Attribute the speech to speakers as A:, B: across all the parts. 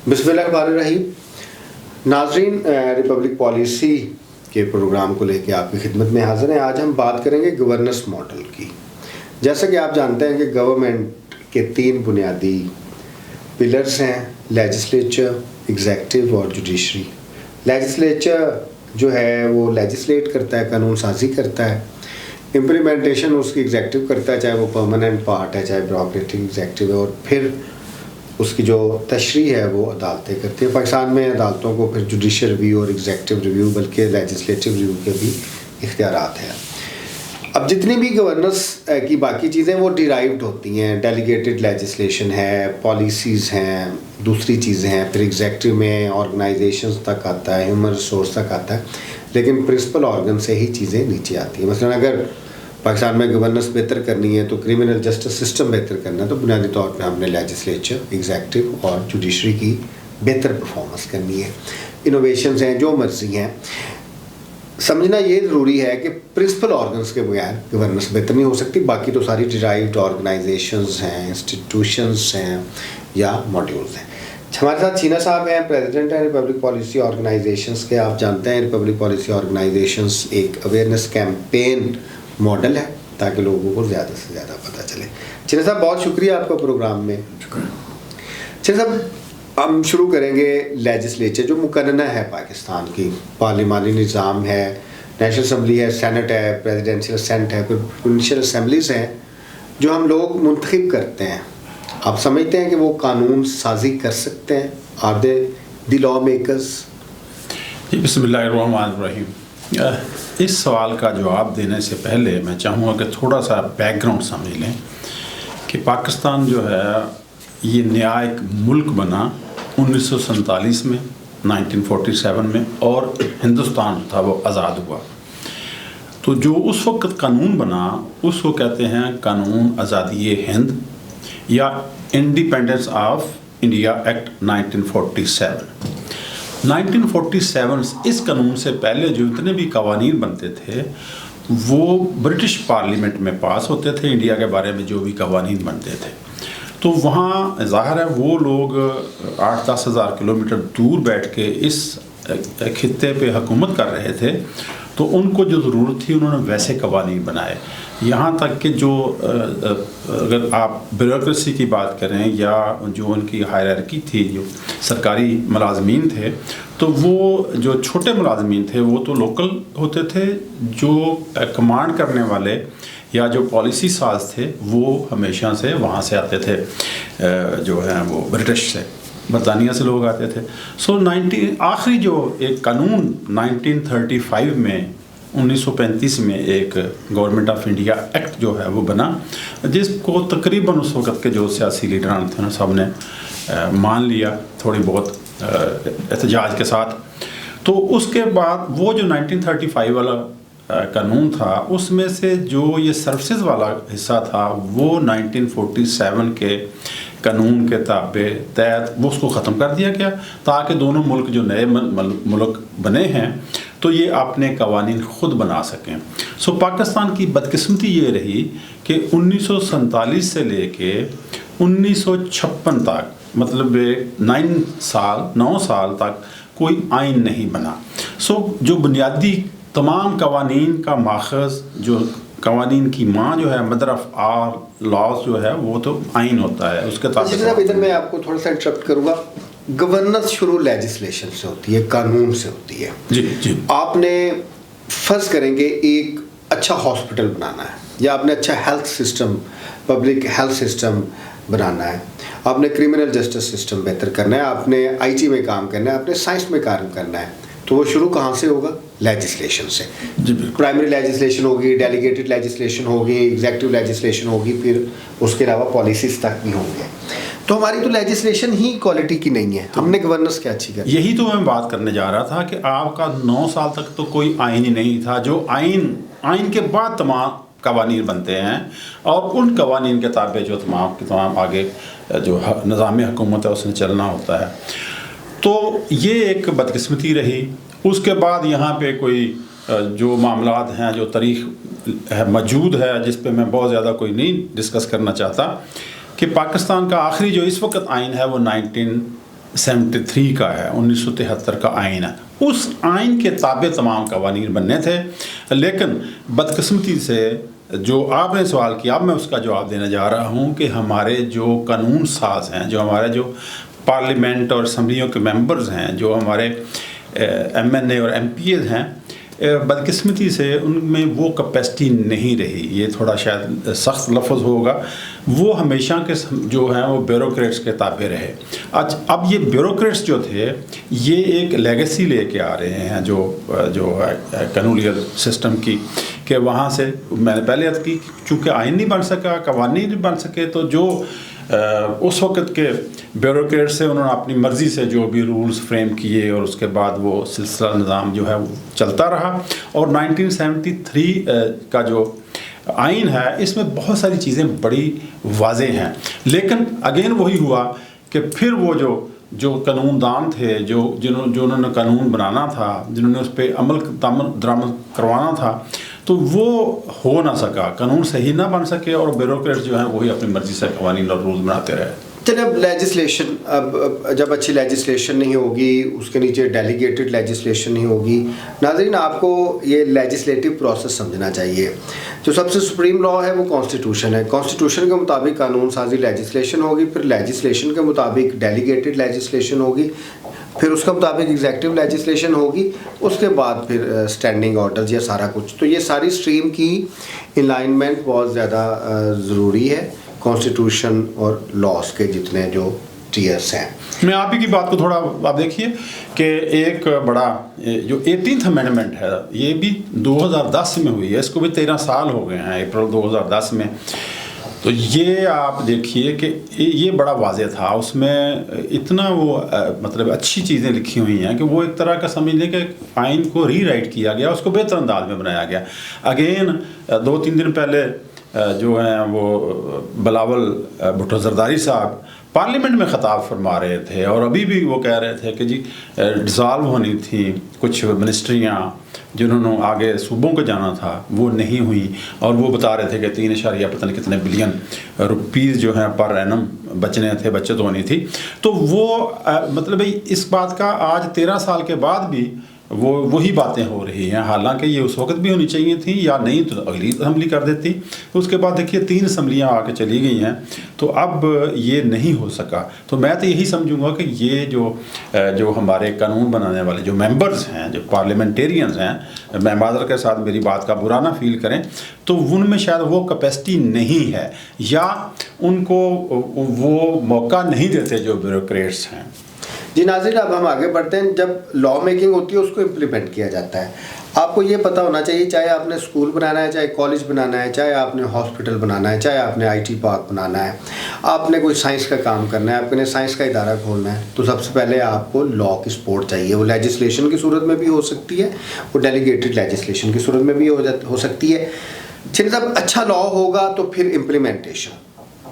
A: बिस्मिल्लाहिर्रहमानिर्रहीम। नाज़रीन, Republic policy के प्रोग्राम को लेकर आपकी खिदमत में हाज़िर हैं। आज हम बात करेंगे गवर्नेंस मॉडल की। जैसा कि आप जानते हैं कि गवर्नमेंट के 3 बुनियादी पिलर्स हैं, लेजिस्लेचर, एग्जेक्टिव और जुडिशरी। लेजिस्लेचर जो है वो लेजिस्लेट करता है, कानून साजी करता है। इम्प्लीमेंटेशन उसकी एग्जेक्टिव करता है, चाहे वो परमानेंट पार्ट है, चाहे ब्यूरोक्रेटिक एग्जेक्टिव है, और फिर उसकी जो तशरीह है वो अदालतें करती हैं। पाकिस्तान में अदालतों को फिर जुडिशल रिव्यू और एग्जेक्टिव रिव्यू बल्कि लेजिस्लेटिव रिव्यू के भी इख्तियारात हैं। अब जितनी भी गवर्नेंस की बाकी चीज़ें वो डिराइव्ड होती हैं, डेलीगेटेड लेजिस्लेशन है, पॉलिसीज़ हैं, दूसरी चीज़ें हैं, फिर एग्जेक्टिव में ऑर्गेनाइजेशंस तक आता है, ह्यूमन रिसोर्स तक आता है, लेकिन प्रिंसिपल ऑर्गन से ही चीज़ें नीचे आती हैं। मसलन अगर पाकिस्तान में गवर्नेंस बेहतर करनी है, तो क्रिमिनल जस्टिस सिस्टम बेहतर करना है, तो बुनियादी तौर पे हमने लेजिस्लेचर, एग्जेक्टिव और जुडिशरी की बेहतर परफॉर्मेंस करनी है। इनोवेशंस हैं, जो मर्जी हैं, समझना ये ज़रूरी है कि प्रिंसिपल ऑर्गन्स के बगैर गवर्नेंस बेहतर नहीं हो सकती। बाकी तो सारी डिराइव्ड ऑर्गेनाइजेशंस हैं, इंस्टीट्यूशंस हैं या मॉड्यूल्स हैं। हमारे साथ छीना साहब हैं, प्रेसिडेंट हैं रिपब्लिक पॉलिसी ऑर्गेनाइजेशंस के। आप जानते हैं रिपब्लिक पॉलिसी ऑर्गेनाइजेशंस एक अवेयरनेस कैंपेन मॉडल है ताकि लोगों को ज़्यादा से ज़्यादा पता चले। छीना साहब, बहुत शुक्रिया आपका प्रोग्राम में। छीना साहब, हम शुरू करेंगे लेजिस्लेचर जो मुकन्ना है पाकिस्तान की। पार्लिमानी निज़ाम है, नेशनल असम्बली है, सेनेट है, प्रेसिडेंशियल सेनेट है, फिर प्रोविंशियल असम्बलीज हैं जो हम लोग मुंतखब करते हैं। आप समझते हैं कि वो कानून साजी कर सकते हैं? Are they the lawmakers?
B: बिस्मिल्लाहिर्रहमानिर्रहीम। इस सवाल का जवाब देने से पहले मैं चाहूँगा कि थोड़ा सा बैकग्राउंड समझ लें कि पाकिस्तान जो है ये नया एक मुल्क बना 1947 में, 1947 में, और हिंदुस्तान था वो आज़ाद हुआ। तो जो उस वक्त कानून बना उसको कहते हैं कानून आज़ादी हिंद या इंडिपेंडेंस ऑफ इंडिया एक्ट 1947। 1947 इस कानून से पहले जो इतने भी कवानीन बनते थे वो ब्रिटिश पार्लियामेंट में पास होते थे। इंडिया के बारे में जो भी कवानीन बनते थे तो वहाँ ज़ाहिर है वो लोग 8-10 हज़ार किलोमीटर दूर बैठ के इस खित्ते पे हुकूमत कर रहे थे, तो उनको जो ज़रूरत थी उन्होंने वैसे कवानीन बनाए। यहाँ तक कि जो अगर आप ब्यूरोक्रेसी की बात करें या जो उनकी हायरार्की थी, जो सरकारी मुलाजमीन थे, तो वो जो छोटे मुलाजमीन थे वो तो लोकल होते थे, जो कमांड करने वाले या जो पॉलिसी साज थे वो हमेशा से वहाँ से आते थे, जो है वो ब्रिटिश से, बरतानिया से लोग आते थे। सो आखिरी जो एक कानून 1935 में 1935 में एक गवर्नमेंट ऑफ इंडिया एक्ट जो है वो बना, जिसको तकरीबन उस वक़्त के जो सियासी लीडरान थे ना सब ने मान लिया, थोड़ी बहुत एहतजाज के साथ। तो उसके बाद वो जो 1935 वाला कानून था उसमें से जो ये सर्विसेज वाला हिस्सा था वो 1947 के कानून के तहत वो उसको ख़त्म कर दिया गया, ताकि दोनों मुल्क जो नए मुल्क बने हैं तो ये अपने कवानीन ख़ुद बना सकें। सो पाकिस्तान की बदकिस्मती ये रही कि 1947 से लेके 1956 तक, मतलब 9 साल तक कोई आइन नहीं बना। सो जो बुनियादी तमाम कवानीन का माखज़, जो कवानीन की माँ जो है, मदर ऑफ ऑल लॉज जो है, वो तो आइन होता है। उसके
A: तहत इधर मैं आपको थोड़ा सा इंटरप्ट करूँगा। गवर्नेंस शुरू लेजिस्लेशन से होती है, कानून से होती है।
B: जी जी।
A: आपने फ़र्ज़ करेंगे एक अच्छा हॉस्पिटल बनाना है, या आपने अच्छा health system, public health system बनाना है, आपने क्रिमिनल जस्टिस सिस्टम बेहतर करना है, आपने IT में काम करना है, आपने साइंस में काम करना है, तो वो शुरू कहाँ से होगा? लेजिस्लेशन से। प्राइमरी लेजिस्लेशन होगी, डेलीगेटेड लेजिस्लेशन होगी, एग्जेक्टिव लेजिस्लेशन होगी, फिर उसके अलावा पॉलिसीज तक भी होंगे। तो हमारी तो लेजिस्लेशन ही क्वालिटी की नहीं है, हमने गवर्नेंस क्या अच्छी कर।
B: यही तो मैं बात करने जा रहा था कि आपका 9 साल तक तो कोई आइन ही नहीं था। जो आइन के बाद तमाम कवानीन बनते हैं और उन कवानीन के ताबे जो तमाम आगे जो निज़ाम हुकूमत है उसने चलना होता है। तो ये एक बदकिस्मती रही। उसके बाद यहाँ पे कोई जो मामलात हैं, जो तारीख़ मौजूद है, जिस पे मैं बहुत ज़्यादा कोई नहीं डिस्कस करना चाहता, कि पाकिस्तान का आखिरी जो इस वक्त आइन है वो 1973 का है, 1973 का आइन है। उस आइन के ताबे तमाम कवानीन बनने थे, लेकिन बदकिस्मती से जो आपने सवाल किया, अब मैं उसका जवाब देने जा रहा हूँ कि हमारे जो कानून साज हैं, जो हमारे जो पार्लियामेंट और असम्बलियों के मेंबर्स हैं, जो हमारे MNA और MPs हैं, बदकिस्मती से उनमें वो कैपेसिटी नहीं रही। ये थोड़ा शायद सख्त लफ्ज़ होगा, वो हमेशा के जो हैं वो ब्यूरोक्रेट्स के ताबे रहे। अब ये ब्यूरोक्रेट्स जो थे, ये एक लेगेसी लेके आ रहे हैं जो है कानूनियल सिस्टम की, कि वहाँ से मैंने पहले अर्ज़ की, चूँकि आइन नहीं बन सका, कवानीन नहीं बन सके, तो जो उस वक़्त के ब्यूरोक्रेट्स से उन्होंने अपनी मर्ज़ी से जो भी रूल्स फ्रेम किए और उसके बाद वो सिलसिला निज़ाम जो है वो चलता रहा। और 1973 का जो आइन है, इसमें बहुत सारी चीज़ें बड़ी वाज़ेह हैं, लेकिन अगेन वही हुआ कि फिर वो जो कानूनदान थे, जिन्होंने कानून बनाना था, जिन्होंने उस पर अमल दरामद करवाना था, तो वो हो ना सका, कानून सही ना बन सके, और ब्यूरोक्रेट्स जो हैं वही अपनी मर्ज़ी से कवानीन और रूल्स बनाते रहे।
A: चलिए, अब लेजिस्लेशन, अब जब अच्छी लेजिस्लेशन नहीं होगी, उसके नीचे डेलीगेटेड लेजिस्लेशन नहीं होगी। नाज़रीन, आपको ये लेजिस्लेटिव प्रोसेस समझना चाहिए। जो सबसे सुप्रीम लॉ है वो कॉन्स्टिट्यूशन है। कॉन्स्टिट्यूशन के मुताबिक कानून साजी लेजिस्लेशन होगी, फिर लेजिस्लेशन के मुताबिक डेलीगेटेड लेजिस्लेशन होगी, फिर उसके मुताबिक एग्जेक्टिव लेजिस्लेशन होगी, उसके बाद फिर स्टैंडिंग ऑर्डर्स या सारा कुछ। तो ये सारी स्ट्रीम की अलाइनमेंट बहुत ज़्यादा ज़रूरी है कॉन्स्टिट्यूशन और लॉस के जितने जो टीयर्स हैं।
B: मैं आप ही की बात को थोड़ा आप देखिए कि एक बड़ा जो 18th अमेंडमेंट है, ये भी 2010 में हुई है, इसको भी 13 साल हो गए हैं, अप्रैल 2010 में। तो ये आप देखिए कि ये बड़ा वाज़ेह था, उसमें इतना वो मतलब अच्छी चीज़ें लिखी हुई हैं कि वो एक तरह का समझ लें कि आइन को रीराइट किया गया, उसको बेहतर अंदाज में बनाया गया। अगेन 2-3 दिन पहले जो हैं वो बिलावल भुट्टो जरदारी साहब पार्लियामेंट में ख़िताब फरमा रहे थे, और अभी भी वो कह रहे थे कि जी डिज़ॉल्व होनी थी कुछ मिनिस्ट्रियाँ, जिन्होंने आगे सूबों को जाना था, वो नहीं हुई, और वो बता रहे थे कि 3 पता नहीं कितने बिलियन रुपीज़ जो हैं पर एनम बचने थे, बचत होनी थी। तो वो मतलब इस बात का आज 13 साल के बाद भी वही बातें हो रही हैं, हालांकि ये उस वक्त भी होनी चाहिए थी, या नहीं तो अगली असम्बली कर देती। तो उसके बाद देखिए 3 असम्बलियाँ आके चली गई हैं, तो अब ये नहीं हो सका। तो मैं तो यही समझूंगा कि ये जो हमारे कानून बनाने वाले जो मेंबर्स हैं, जो पार्लियामेंटेरियंस हैं, मैं माज़रत के साथ मेरी बात का बुरा ना फील करें, तो उनमें शायद वो कैपेसिटी नहीं है, या उनको वो मौका नहीं देते जो ब्यूरोक्रेट्स हैं।
A: जी नाज़रीन, अब हम आगे बढ़ते हैं। जब लॉ मेकिंग होती है, उसको इम्प्लीमेंट किया जाता है। आपको ये पता होना चाहिए, चाहे आपने स्कूल बनाना है, चाहे कॉलेज बनाना है, चाहे आपने हॉस्पिटल बनाना है, चाहे आपने IT पार्क बनाना है, आपने कोई साइंस का काम करना है, आपने साइंस का इदारा खोलना है, तो सबसे पहले आपको लॉ की सपोर्ट चाहिए। वो लेजिस्लेशन की सूरत में भी हो सकती है, वो डेलीगेटेड लेजिस्लेशन की सूरत में भी हो सकती है। चलिए, जब अच्छा लॉ होगा तो फिर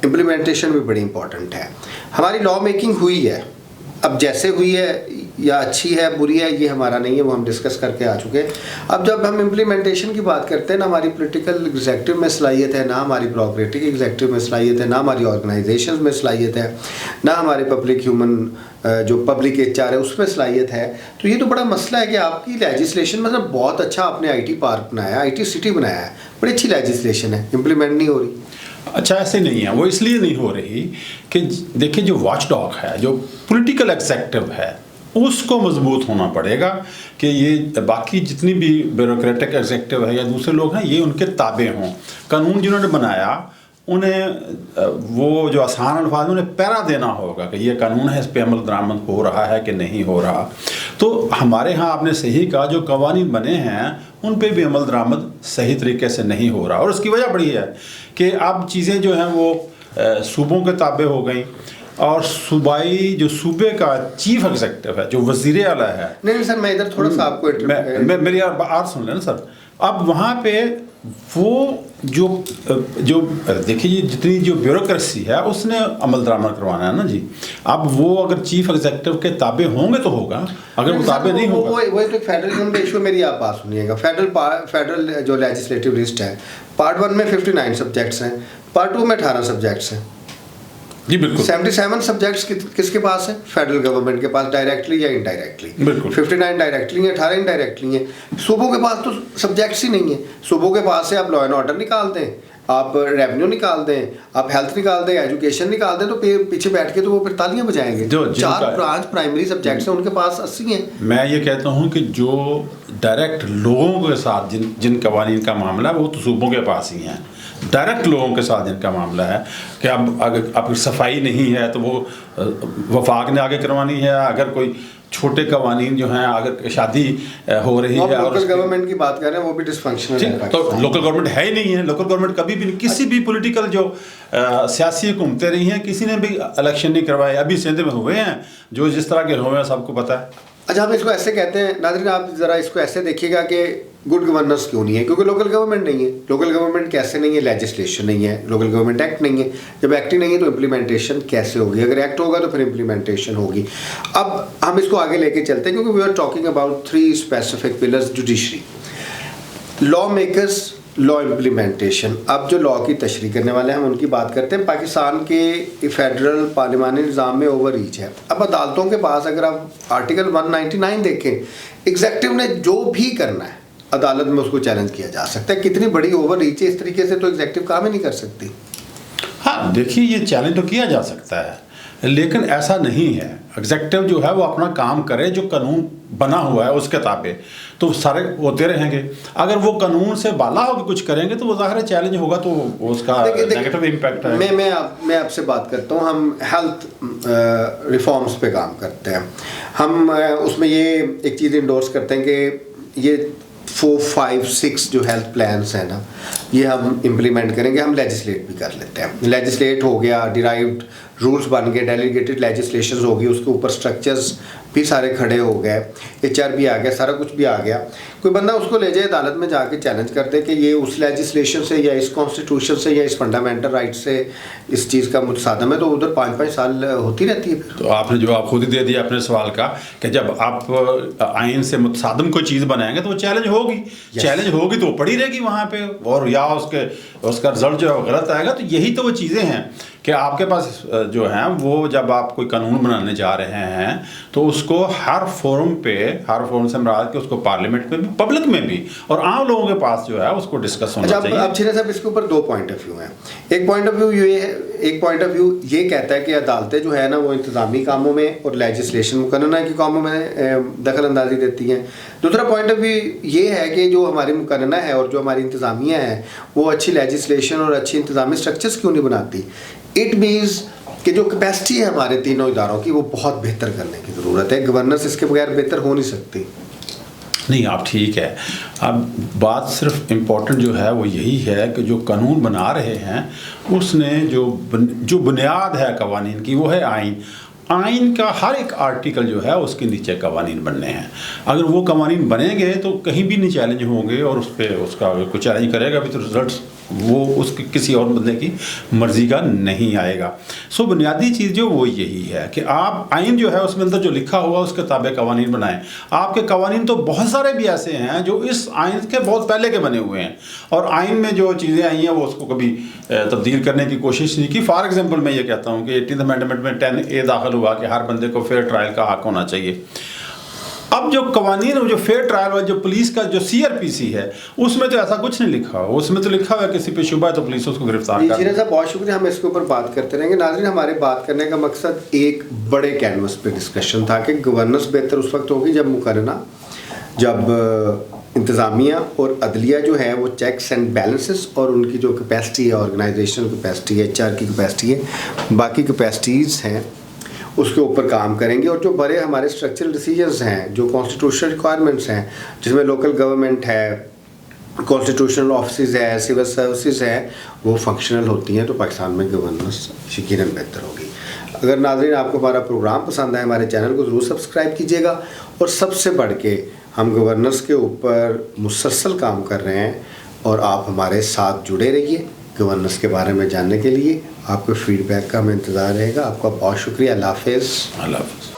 A: इम्प्लीमेंटेशन भी बड़ी इंपॉर्टेंट है। हमारी लॉ मेकिंग हुई है, अब जैसे हुई है या अच्छी है बुरी है ये हमारा नहीं है, वो हम डिस्कस करके आ चुके हैं। अब जब हम इम्प्लीमेंटेशन की बात करते हैं, ना हमारी पॉलिटिकल एग्जेक्टिव में सलाहियत है, ना हमारी ब्यूरोक्रेटिक एग्जेक्टिव में सलाहियत है, ना हमारी ऑर्गेनाइजेशन में सलाहियत है, ना हमारे पब्लिक ह्यूमन जो पब्लिक HR है उसमें सलाहियत है। तो ये तो बड़ा मसला है कि आपकी लेजिस्लेशन मतलब बहुत अच्छा आपने IT पार्क बनाया, IT सिटी बनाया है, बड़ी अच्छी लेजिस्लेशन है, इम्प्लीमेंट नहीं हो रही।
B: अच्छा, ऐसे नहीं है, वो इसलिए नहीं हो रही कि देखिए जो वॉच डॉग है, जो पॉलिटिकल एग्जेक्टिव है, उसको मजबूत होना पड़ेगा कि ये बाकी जितनी भी ब्यूरोक्रेटिक एग्जेक्टिव है या दूसरे लोग हैं, ये उनके ताबे हों। कानून जिन्होंने बनाया उन्हें वो जो आसान अल्फाज में उन्हें पैरा देना होगा कि ये कानून है, इस पर अमल दरामद हो रहा है कि नहीं हो रहा। तो हमारे यहाँ आपने सही कहा, जो कवानीन बने हैं उन पे भी अमल दरामद सही तरीके से नहीं हो रहा, और उसकी वजह बड़ी है कि अब चीज़ें जो हैं वो सूबों के ताबे हो गई, और सूबाई जो सूबे का चीफ एग्जेक्टिव है, जो वज़ीर आला है।
A: नहीं सर, मैं इधर थोड़ा सा आपको
B: मेरी बात सुन लेना सर। अब वहाँ पे वो जो देखिए जितनी जो ब्यूरोक्रेसी है उसने अमल दरामद करवाना है ना जी। अब वो अगर चीफ एग्जेक्टिव के ताबे होंगे तो होगा, अगर वो ताबे नहीं होगा
A: वही तो फेडरलिज्म का इशू। मेरी आप बात सुनिएगा, फेडरल जो लेजिस्लेटिव लिस्ट है, पार्ट 1 में 59 सब्जेक्ट्स हैं, पार्ट 2 में 18 सब्जेक्ट्स हैं।
B: جی بالکل
A: 77 سبجیکٹس کس کے پاس ہے؟ فیڈرل گورنمنٹ کے پاس، ڈائریکٹلی یا انڈائریکٹلی.
B: بالکل
A: 59 ڈائریکٹلی ہیں، 18 انڈائریکٹلی ہیں. صوبوں کے پاس تو سبجیکٹس ہی نہیں ہیں. صوبوں کے پاس سے آپ لا اینڈ آرڈر نکال دیں، آپ ریونیو نکال دیں، آپ ہیلتھ نکال دیں، ایجوکیشن نکال دیں، تو پیچھے بیٹھ کے تو وہ پھر تالیاں بجائیں گے. 4 برانچ پرائمری سبجیکٹس ہیں، ان کے پاس 80 ہیں.
B: میں یہ کہتا ہوں کہ جو ڈائریکٹ لوگوں کے ساتھ جن قوانین کا معاملہ ہے وہ تو صوبوں کے پاس ہی ہیں. ڈائریکٹ لوگوں کے ساتھ جن کا معاملہ ہے کہ اب اگر صفائی نہیں ہے تو وہ وفاق نے آگے کروانی ہے. اگر کوئی چھوٹے قوانین جو ہیں، اگر شادی ہو رہی ہے،
A: لوکل گورنمنٹ کی بات کر رہے ہیں، وہ بھی ڈسفنکشنل ہے.
B: تو لوکل گورنمنٹ ہے ہی نہیں ہے. لوکل گورنمنٹ کبھی بھی کسی بھی پولیٹیکل جو سیاسی حکومتیں رہی ہیں کسی نے بھی الیکشن نہیں کروائے. ابھی سندھ میں ہوئے ہیں جو جس طرح کے ہوئے ہیں سب کو پتہ ہے.
A: اچھا ہم اس کو ایسے کہتے ہیں، ناظرین آپ ذرا اس کو ایسے دیکھیے گا کہ گڈ گورننس کیوں نہیں ہے؟ کیونکہ لوکل گورنمنٹ نہیں ہے. لوکل گورنمنٹ کیسے نہیں ہے؟ لیجسلیشن نہیں ہے، لوکل گورنمنٹ ایکٹ نہیں ہے. جب ایکٹ ہی نہیں ہے تو امپلیمنٹیشن کیسے ہوگی؟ اگر ایکٹ ہوگا تو پھر امپلیمنٹیشن ہوگی. اب ہم اس کو آگے لے کے چلتے ہیں کیونکہ we are talking about 3 specific pillars. Judiciary, lawmakers, law implementation. اب جو لا کی تشریح کرنے والے ہیں ہم ان کی بات کرتے ہیں. پاکستان کے فیڈرل پارلیمانی نظام میں اوور ریچ ہے. اب عدالتوں کے پاس اگر آپ آرٹیکل 199 دیکھیں، ایگزیکٹو نے جو بھی کرنا ہے عدالت میں اس کو چیلنج کیا جا سکتا ہے. کتنی بڑی اوور ریچ ہے، اس طریقے سے تو ایگزیکٹو کام ہی نہیں کر سکتی.
B: ہاں دیکھیے یہ چیلنج تو کیا جا سکتا ہے لیکن ایسا نہیں ہے. ایگزیکٹو جو ہے وہ اپنا کام کرے، جو قانون بنا ہوا ہے اس کے تابع تو سارے ہوتے رہیں گے. اگر وہ قانون سے بالا ہو کے کچھ کریں گے تو وہ ظاہر چیلنج ہوگا تو اس کا نیگیٹو امپیکٹ ہے.
A: میں آپ سے بات کرتا ہوں. ہم ہیلتھ ریفارمز پہ کام کرتے ہیں. ہم اس میں یہ ایک چیز انڈورس کرتے ہیں کہ یہ 4, 5, 6 جو ہیلتھ پلانس ہیں نا یہ ہم امپلیمنٹ کریں گے. ہم لیجسلیٹ بھی کر لیتے ہیں. لیجسلیٹ ہو گیا، ڈیرائیوڈ رولز بن گئے، ڈیلیگیٹڈ لیجسلیشنز ہو گئی، اس کے اوپر سٹرکچرز بھی سارے کھڑے ہو گئے، HR بھی آ گیا، سارا کچھ بھی آ گیا. کوئی بندہ اس کو لے جائے عدالت میں جا کے چیلنج کر دے کہ یہ اس لیجسلیشن سے یا اس کانسٹیٹیوشن سے یا اس فنڈامنٹل رائٹ سے اس چیز کا متصادم ہے، تو ادھر 5-5 سال ہوتی رہتی ہے.
B: تو آپ نے جواب خود ہی دے دیا اپنے سوال کا کہ جب آپ آئین سے متصادم کوئی چیز بنائیں گے تو وہ چیلنج ہوگی. چیلنج ہوگی تو وہ پڑی رہے گی وہاں پہ، اور یا اس کا رزلٹ جو ہے غلط آئے گا. تو یہی تو وہ چیزیں ہیں کہ آپ کے پاس جو ہیں وہ جب آپ کوئی قانون بنانے جا رہے ہیں تو اس کو ہر فورم سے مراد کہ اس کو پارلیمنٹ میں بھی، پبلک میں بھی، اور عام لوگوں کے پاس جو ہے اس کو ڈسکس ہونا چاہیے.
A: اب چھیرے صاحب اس کے اوپر 2 پوائنٹ آف ویو ہیں. ایک پوائنٹ آف ویو یہ کہتا ہے کہ عدالتیں جو ہے نا وہ انتظامی کاموں میں اور لیجسلیشن مقننہ کی کاموں میں دخل اندازی دیتی ہیں. دوسرا پوائنٹ آف ویو یہ ہے کہ جو ہماری مقننہ ہے اور جو ہماری انتظامیہ ہے وہ اچھی لیجسلیشن اور اچھی انتظامی اسٹرکچرز کیوں نہیں بناتی. اٹ مینز کہ جو کیپیسٹی ہے ہمارے تینوں اداروں کی وہ بہت بہتر کرنے کی ضرورت ہے. گورننس اس کے بغیر بہتر ہو نہیں سکتی.
B: نہیں آپ ٹھیک ہے. اب بات صرف امپورٹنٹ جو ہے وہ یہی ہے کہ جو قانون بنا رہے ہیں اس نے جو بنیاد ہے قوانین کی وہ ہے آئین. آئین کا ہر ایک آرٹیکل جو ہے اس کے نیچے قوانین بننے ہیں. اگر وہ قوانین بنیں گے تو کہیں بھی نہیں چیلنج ہوں گے، اور اس پہ اس کا کوئی چیلنج کرے گا بھی تو رزلٹس وہ اس کی کسی اور بندے کی مرضی کا نہیں آئے گا. سو بنیادی چیز جو وہ یہی ہے کہ آپ آئین جو ہے اس میں اندر جو لکھا ہوا اس کے تابع قوانین بنائیں. آپ کے قوانین تو بہت سارے بھی ایسے ہیں جو اس آئین کے بہت پہلے کے بنے ہوئے ہیں، اور آئین میں جو چیزیں آئی ہیں وہ اس کو کبھی تبدیل کرنے کی کوشش نہیں کی. فار ایگزامپل میں یہ کہتا ہوں کہ 18th امینڈمنٹ میں 10A داخل ہوا کہ ہر بندے کو فیئر ٹرائل کا حق ہونا چاہیے. اب جو قوانین جو فیئر ٹرائل ہوا، جو پولیس کا جو CRPC ہے اس میں تو ایسا کچھ نہیں لکھا ہوا. اس میں تو لکھا ہوا ہے کسی پہ شبہ ہے تو پولیس اس کو گرفتار کرے.
A: جی صاحب بہت شکریہ. ہم اس کے اوپر بات کرتے رہیں گے. ناظرین ہمارے بات کرنے کا مقصد ایک بڑے کینوس پہ ڈسکشن تھا کہ گورننس بہتر اس وقت ہوگی جب انتظامیہ اور عدلیہ جو ہے وہ چیکس اینڈ بیلنسز اور ان کی جو کیپیسٹی ہے، آرگنائزیشن کیپیسٹی ہے، HR کی کیپیسٹی ہے، باقی کیپیسٹیز ہیں اس کے اوپر کام کریں گے. اور جو بڑے ہمارے اسٹرکچرل ڈیسیجنز ہیں، جو کانسٹیٹیوشنل ریکوائرمنٹس ہیں، جس میں لوکل گورنمنٹ ہے، کانسٹیٹیوشنل آفسز ہے، سول سروسز ہے، وہ فنکشنل ہوتی ہیں تو پاکستان میں گورننس یقیناً بہتر ہوگی. اگر ناظرین آپ کو ہمارا پروگرام پسند آئے ہمارے چینل کو ضرور سبسکرائب کیجیے گا. اور سب سے بڑھ کے ہم گورننس کے اوپر مسلسل کام کر رہے ہیں اور آپ ہمارے ساتھ جڑے رہیے گورننس کے بارے میں جاننے کے لیے. آپ کے فیڈ بیک کا ہمیں انتظار رہے گا. آپ کا بہت شکریہ. اللہ حافظ.
B: اللہ حافظ.